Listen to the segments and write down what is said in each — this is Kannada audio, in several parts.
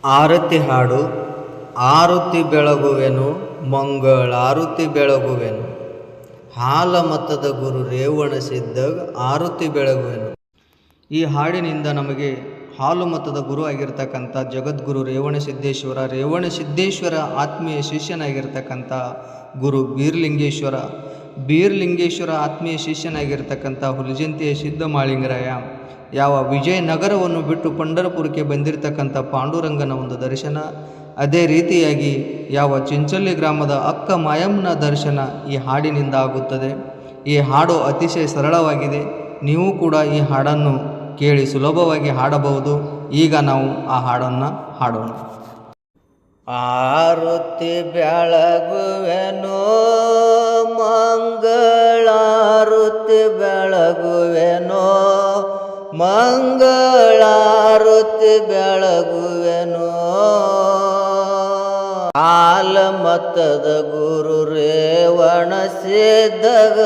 ಆರತಿ ಹಾಡು. ಆರುತಿ ಬೆಳಗುವೆನು ಮಂಗಳಾರುತಿ ಬೆಳಗುವೆನು, ಹಾಲ ಮತದ ಗುರು ರೇವಣ ಸಿದ್ಧಗ ಆರುತಿ ಬೆಳಗುವೆನು. ಈ ಹಾಡಿನಿಂದ ನಮಗೆ ಹಾಲು ಮತದ ಗುರು ಆಗಿರ್ತಕ್ಕಂಥ ಜಗದ್ಗುರು ರೇವಣ ಸಿದ್ದೇಶ್ವರ ಆತ್ಮೀಯ ಶಿಷ್ಯನಾಗಿರ್ತಕ್ಕಂಥ ಗುರು ಬೀರ್ಲಿಂಗೇಶ್ವರ ಆತ್ಮೀಯ ಶಿಷ್ಯನಾಗಿರ್ತಕ್ಕಂಥ ಹುಲಜಂತಿಯ ಸಿದ್ಧಮಾಳಿಂಗರಾಯ ಯಾವ ವಿಜಯನಗರವನ್ನು ಬಿಟ್ಟು ಪಂಢರಪುರಕ್ಕೆ ಬಂದಿರತಕ್ಕಂಥ ಪಾಂಡುರಂಗನ ಒಂದು ದರ್ಶನ, ಅದೇ ರೀತಿಯಾಗಿ ಯಾವ ಚಿಂಚೋಳಿ ಗ್ರಾಮದ ಅಕ್ಕ ಮಾಯಮ್ಮನ ದರ್ಶನ ಈ ಹಾಡಿನಿಂದ ಆಗುತ್ತದೆ. ಈ ಹಾಡು ಅತಿಶಯ ಸರಳವಾಗಿದೆ. ನೀವು ಕೂಡ ಈ ಹಾಡನ್ನು ಕೇಳಿ ಸುಲಭವಾಗಿ ಹಾಡಬಹುದು. ಈಗ ನಾವು ಆ ಹಾಡನ್ನು ಹಾಡೋಣ. ಆರುತಿ ಬೆಳಗುವೆನೋ ಮಂಗಳಾರುತಿ ಬೆಳಗುವೆನೋ, ಮಂಗಳಾರುತಿ ಬೆಳಗುವೆನೋ, ಹಾಲ ಮತದ ಗುರು ರೇವಣ ಸಿದ್ಧಗ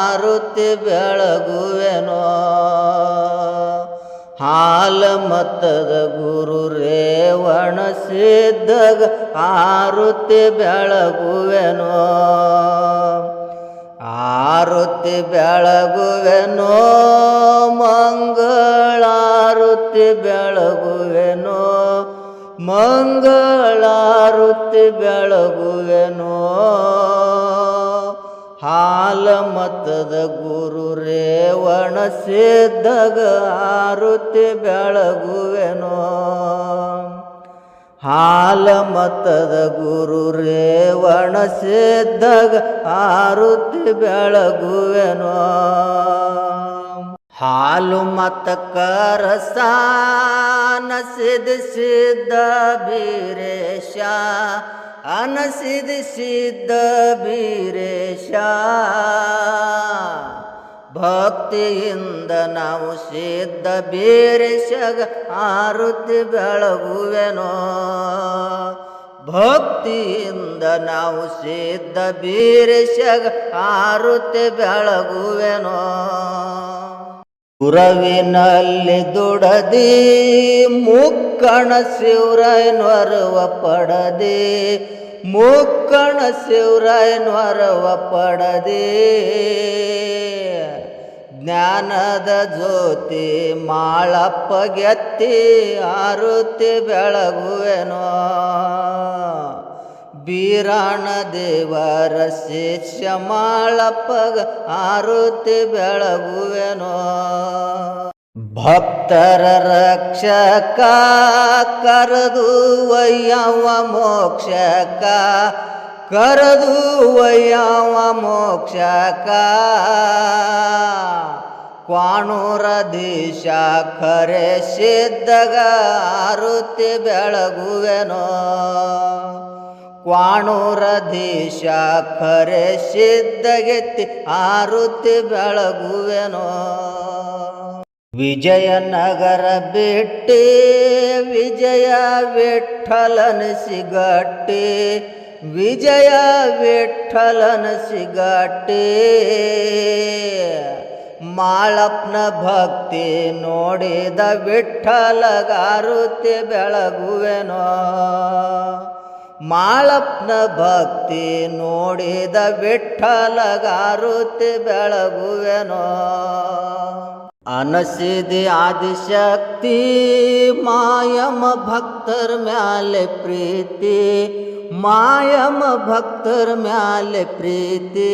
ಆರುತಿ ಬೆಳಗುವೆನೋ, ಹಾಲ ಮತದ ಗುರು ರೇವಣ ಸಿದ್ಧಗ ಆರುತಿ ಬೆಳಗುವೆನೋ, ಆರುತಿ ಬೆಳಗುವೆನೋ ಮಂಗಳಾರುತಿ ಬೆಳಗುವೆನೋ, ಮಂಗಳಾರುತಿ ಬೆಳಗುವೆನೋ, ಹಾಲ ಮತದ ಗುರು ರೇವಣ ಸಿದ್ಧಗ ಆರುತಿ ಬೆಳಗುವೆನೋ, ಹಾಲ ಮತದ ಗುರು ರೇವಣ ಸಿದ್ಧಗ ಆರುತಿ ಬೆಳಗುವೆನೋ. ಹಾಲು ಮತಕ್ಕ ರಸಾನ ಸಿದ್ಧ ಬೀರೇಶ, ಅನಸಿದ್ಧ ಬೀರೇಶ, ಭಕ್ತಿಯಿಂದ ನಾವು ಸಿದ್ಧ ಬೀರೇಶಗ ಆರುತಿ ಬೆಳಗುವೆನೋ, ಭಕ್ತಿಯಿಂದ ನಾವು ಸಿದ್ಧ ಬೀರೇಶಗ ಆರುತಿ ಬೆಳಗುವೆನೋ. ಗುರವಿನಲ್ಲಿ ದುಡದಿ ಮುಕ್ಕಣ ಶಿವರಾಯನವರವ ಪಡದೆ, ಮುಕ್ಕಣ ಶಿವರಾಯನವರವ ಪಡದೆ, ಜ್ಞಾನದ ಜ್ಯೋತಿ ಮಾಳಪ್ಪ ಗೆತ್ತಿ ಆರುತಿ ಬೆಳಗುವೆನೋ, ಬೀರಾಣ ದೇವರ ಶಿಷ್ಯ ಮಾಳಪ್ಪಗ ಆರುತಿ ಬೆಳಗುವೆನೋ. ಭಕ್ತರ ರಕ್ಷಕ ಕರೆದು ಒಯ್ಯವ ಮೋಕ್ಷಕ, ಕರೆದು ಒಯ್ಯವ ಮೋಕ್ಷಕ, ಕ್ವಾಣೂರಧೀಶ ಖರೆ ಸಿದ್ಧಗ ಆರುತಿ ಬೆಳಗುವೆನೋ, ಕ್ವಾಣೂರಧೀಶ ಖರೆ ಸಿದ್ಧಗೆತ್ತಿ ಆರುತಿ ಬೆಳಗುವೆನೋ. ವಿಜಯನಗರ ಬಿಟ್ಟಿ ವಿಜಯ ವಿಠ್ಠಲನ ಸಿಗಟ್ಟಿ, ವಿಜಯ ವಿಠ್ಠಲನ ಸಿಗಟ್ಟಿ, ಮಾಳಪ್ಪನ ಭಕ್ತಿ ನೋಡಿದ ವಿಠ್ಠಲಗ ಆರುತಿ ಬೆಳಗುವೆನೋ, ಮಾಳಪ್ಪನ ಭಕ್ತಿ ನೋಡಿದ ವಿಠ್ಠಲಗ ಆರುತಿ ಬೆಳಗುವೆನೋ. ಅನಸಿದಿ ಆದಿಶಕ್ತಿ ಮಾಯಮ ಭಕ್ತರ ಮ್ಯಾಲೆ ಪ್ರೀತಿ, ಮಾಯಮ ಭಕ್ತರ ಮ್ಯಾಲೆ ಪ್ರೀತಿ,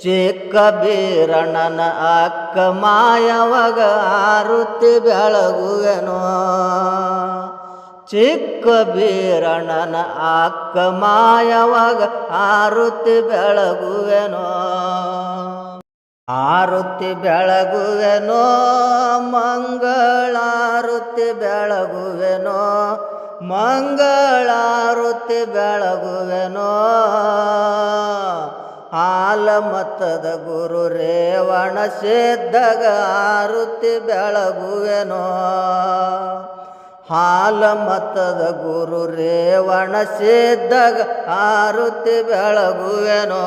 ಚಿಕ್ಕ ಬೀರಣ್ಣನ ಅಕ್ಕ ಮಾಯವಗ ಆರುತಿ ಬೆಳಗುವೆನೋ, ಚಿಕ್ಕ ಬೀರಣ್ಣನ ಅಕ್ಕ ಮಾಯವಗ ಆರುತಿ ಬೆಳಗುವೆನೋ, ಆರುತಿ ಬೆಳಗುವೆನೋ ಮಂಗಳಾರುತಿ ಬೆಳಗುವೆನೋ, ಮಂಗಳಾರುತಿ ಬೆಳಗುವೆನೋ, ಹಾಲ ಮತದ ಗುರು ರೇವಣ ಸಿದ್ಧಗ ಆರುತಿ ಬೆಳಗುವೆನೋ, ಹಾಲ ಮತದ ಗುರು ರೇವಣ ಸಿದ್ಧಗ ಆರುತಿ ಬೆಳಗುವೆನೋ.